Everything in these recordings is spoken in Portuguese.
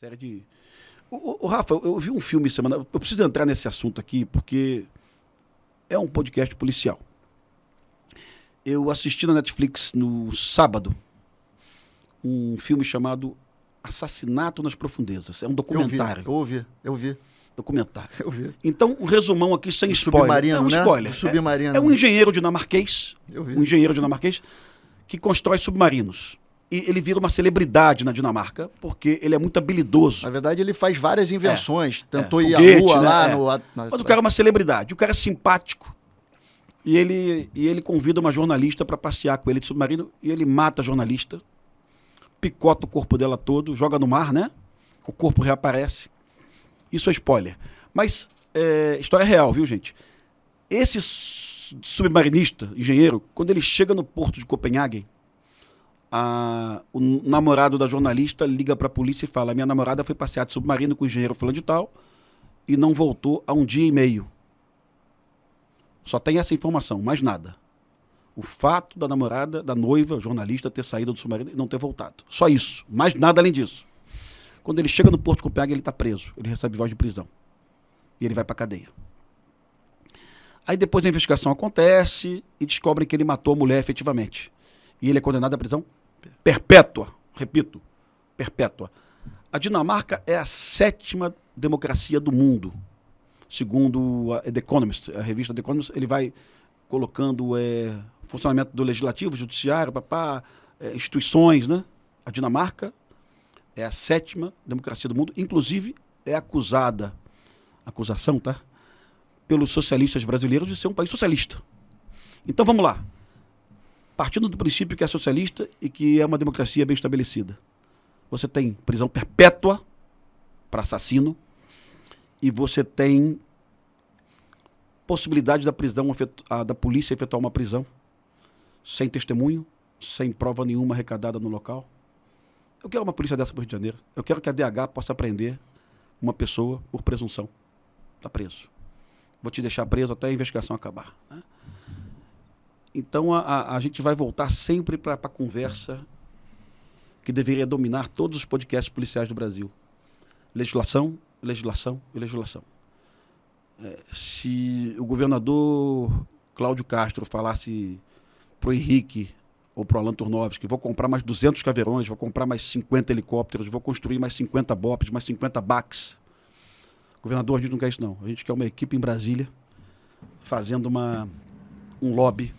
Série de... Ô, Rafa, eu vi um filme semana... Eu preciso entrar nesse assunto aqui, porque é um podcast policial. Eu assisti na Netflix no sábado um filme chamado Assassinato nas Profundezas. É um documentário. Eu vi. Documentário. Eu vi. Então, um resumão aqui sem spoiler. Submarino, é um né? spoiler. Do submarino. É um engenheiro dinamarquês. Eu vi. Um engenheiro dinamarquês que constrói submarinos. E ele vira uma celebridade na Dinamarca, porque ele é muito habilidoso. Na verdade, ele faz várias invenções. Tentou ir foguete, à lua né? lá Mas o cara é uma celebridade. O cara é simpático. E ele convida uma jornalista para passear com ele de submarino. E ele mata a jornalista, picota o corpo dela todo, joga no mar, né? O corpo reaparece. Isso é spoiler. Mas história real, viu, gente? Esse submarinista, engenheiro, quando ele chega no porto de Copenhague, o namorado da jornalista liga para a polícia e fala: minha namorada foi passear de submarino com o engenheiro fulano de tal e não voltou há 1 dia e meio. Só tem essa informação, mais nada. O fato da namorada, da noiva, jornalista, ter saído do submarino e não ter voltado. Só isso. Mais nada além disso. Quando ele chega no porto de Copenhague, ele está preso. Ele recebe voz de prisão. E ele vai para a cadeia. Aí depois a investigação acontece e descobrem que ele matou a mulher efetivamente. E ele é condenado à prisão perpétua. Repito, perpétua. A Dinamarca é a 7ª democracia do mundo. Segundo a The Economist, a revista The Economist, ele vai colocando funcionamento do legislativo, judiciário, instituições, né? A Dinamarca é a 7ª democracia do mundo, inclusive é acusação, tá? Pelos socialistas brasileiros de ser um país socialista. Então vamos lá. Partindo do princípio que é socialista e que é uma democracia bem estabelecida. Você tem prisão perpétua para assassino e você tem possibilidade da polícia efetuar uma prisão sem testemunho, sem prova nenhuma arrecadada no local. Eu quero uma polícia dessa para o Rio de Janeiro. Eu quero que a DH possa prender uma pessoa por presunção. Está preso. Vou te deixar preso até a investigação acabar, né? Então a gente vai voltar sempre para a conversa que deveria dominar todos os podcasts policiais do Brasil. Legislação, legislação e legislação. Se o governador Cláudio Castro falasse para o Henrique ou para o Alan Turnovski, vou comprar mais 200 caveirões, vou comprar mais 50 helicópteros, vou construir mais 50 BOPs, mais 50 BACs. Governador, a gente não quer isso não. A gente quer uma equipe em Brasília fazendo um lobby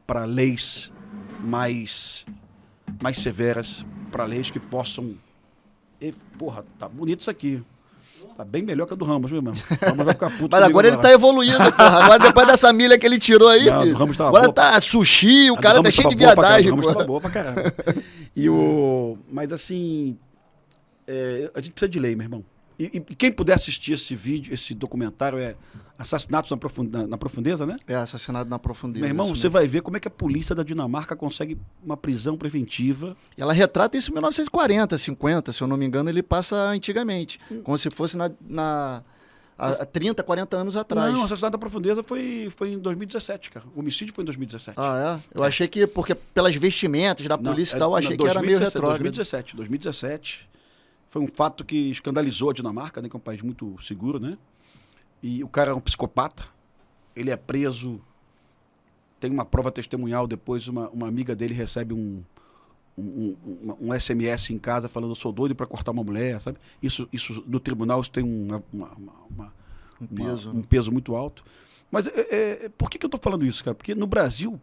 para leis mais severas, para leis que possam... Porra, tá bonito isso aqui. Tá bem melhor que a do Ramos, viu, mesmo? O Ramos vai ficar puto. Mas agora ele tá evoluindo, porra. Agora depois dessa milha que ele tirou aí, não, filho, Ramos tava agora boa. tá sushi, o cara tá cheio de viadagem, porra. O Ramos porra. tava boa pra caramba. Mas assim, a gente precisa de lei, meu irmão. E quem puder assistir esse vídeo, esse documentário é Assassinatos na Profundeza, né? É, Assassinato na Profundeza. Meu irmão, você vai ver como é que a polícia da Dinamarca consegue uma prisão preventiva. E ela retrata isso em 1940, 50, se eu não me engano, ele passa antigamente. Como se fosse há 30, 40 anos atrás. Não, Assassinato na Profundeza foi em 2017, cara. O homicídio foi em 2017. Ah, é? Eu achei que, porque pelas vestimentas da polícia e tal, eu achei que era meio retrógrado. 2017. Foi um fato que escandalizou a Dinamarca, né, que é um país muito seguro, né? E o cara é um psicopata, ele é preso, tem uma prova testemunhal, depois uma amiga dele recebe um SMS em casa falando: eu sou doido para cortar uma mulher, sabe? Isso no tribunal isso tem um peso muito alto. Mas por que eu estou falando isso, cara? Porque no Brasil,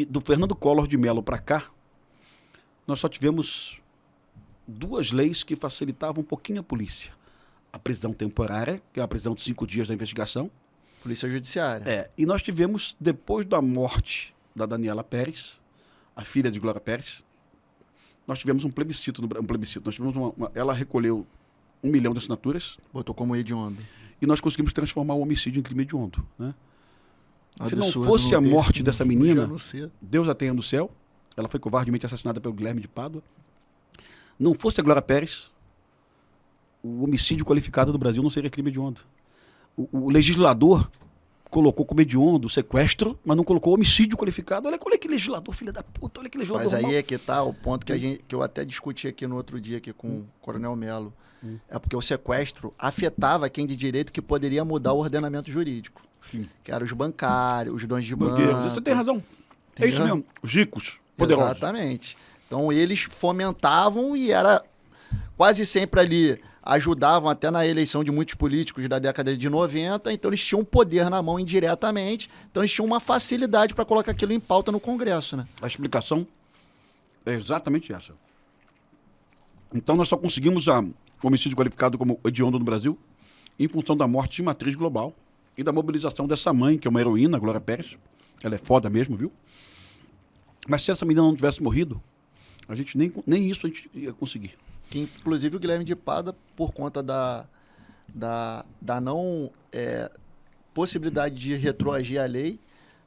do Fernando Collor de Mello para cá, nós só tivemos 2 leis que facilitavam um pouquinho a polícia. A prisão temporária, que é a prisão de 5 dias da investigação. Polícia Judiciária. E nós tivemos, depois da morte da Daniela Pérez, a filha de Glória Pérez, nós tivemos um plebiscito. Nós tivemos ela recolheu 1 milhão de assinaturas. Botou como hediondo. E nós conseguimos transformar o homicídio em crime hediondo, né? Se não Absurdo, fosse a morte dessa menina, podia Deus a tenha no céu, ela foi covardemente assassinada pelo Guilherme de Pádua. Não fosse a Glória Pérez, o homicídio qualificado do Brasil não seria crime hediondo. O legislador colocou como hediondo o sequestro, mas não colocou homicídio qualificado. Olha que legislador, filho da puta, olha que legislador. Mas aí mal. é que tá o ponto que eu até discuti aqui no outro dia aqui com o Coronel Melo. É porque o sequestro afetava quem de direito que poderia mudar o ordenamento jurídico. Sim. Que eram os bancários, os donos de banco. Você tem razão. É isso mesmo. Os ricos, poderosos. Exatamente. Então eles fomentavam e era quase sempre ali, ajudavam até na eleição de muitos políticos da década de 90, então eles tinham poder na mão indiretamente, então eles tinham uma facilidade para colocar aquilo em pauta no Congresso, né? A explicação é exatamente essa. Então nós só conseguimos o homicídio qualificado como hediondo no Brasil em função da morte de matriz global e da mobilização dessa mãe, que é uma heroína, a Glória Pérez. Ela é foda mesmo, viu? Mas se essa menina não tivesse morrido, a gente nem isso a gente ia conseguir. Que, inclusive, o Guilherme de Pada, por conta da não possibilidade de retroagir a lei,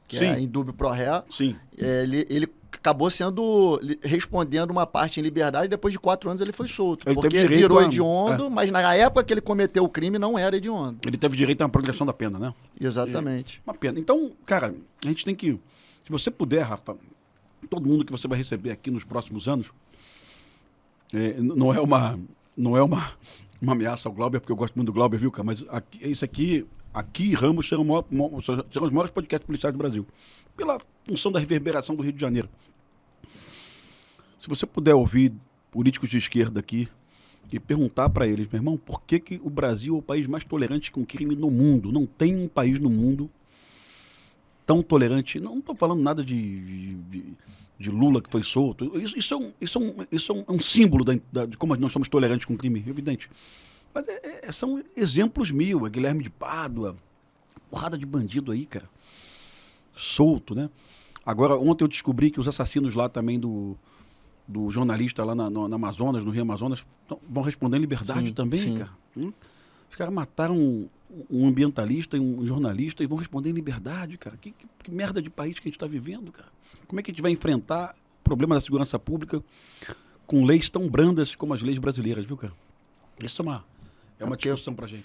que Sim. é em dúbio pro ré, Sim. Ele acabou respondendo uma parte em liberdade, e depois de 4 anos ele foi solto. Ele porque teve direito virou a- hediondo, mas na época que ele cometeu o crime não era hediondo. Ele teve direito a uma progressão da pena, né? Exatamente. Uma pena. Então, cara, a gente tem que... Se você puder, Rafa, todo mundo que você vai receber aqui nos próximos anos, não é uma ameaça ao Glauber, porque eu gosto muito do Glauber, viu, cara? Mas aqui e Ramos serão os maiores podcasts policiais do Brasil. Pela função da reverberação do Rio de Janeiro. Se você puder ouvir políticos de esquerda aqui e perguntar para eles, meu irmão, por que o Brasil é o país mais tolerante com crime no mundo? Não tem um país no mundo tão tolerante. Não estou falando nada de Lula que foi solto. Isso é um símbolo de como nós somos tolerantes com crime, evidente. Mas são exemplos mil. É Guilherme de Pádua, porrada de bandido aí, cara. Solto, né? Agora, ontem eu descobri que os assassinos lá também do jornalista lá no Amazonas, no Rio Amazonas, vão responder em liberdade também, sim. cara. Os caras mataram um ambientalista e um jornalista e vão responder em liberdade, cara. Que merda de país que a gente está vivendo, cara. Como é que a gente vai enfrentar o problema da segurança pública com leis tão brandas como as leis brasileiras, viu, cara? Isso é uma discussão pra gente.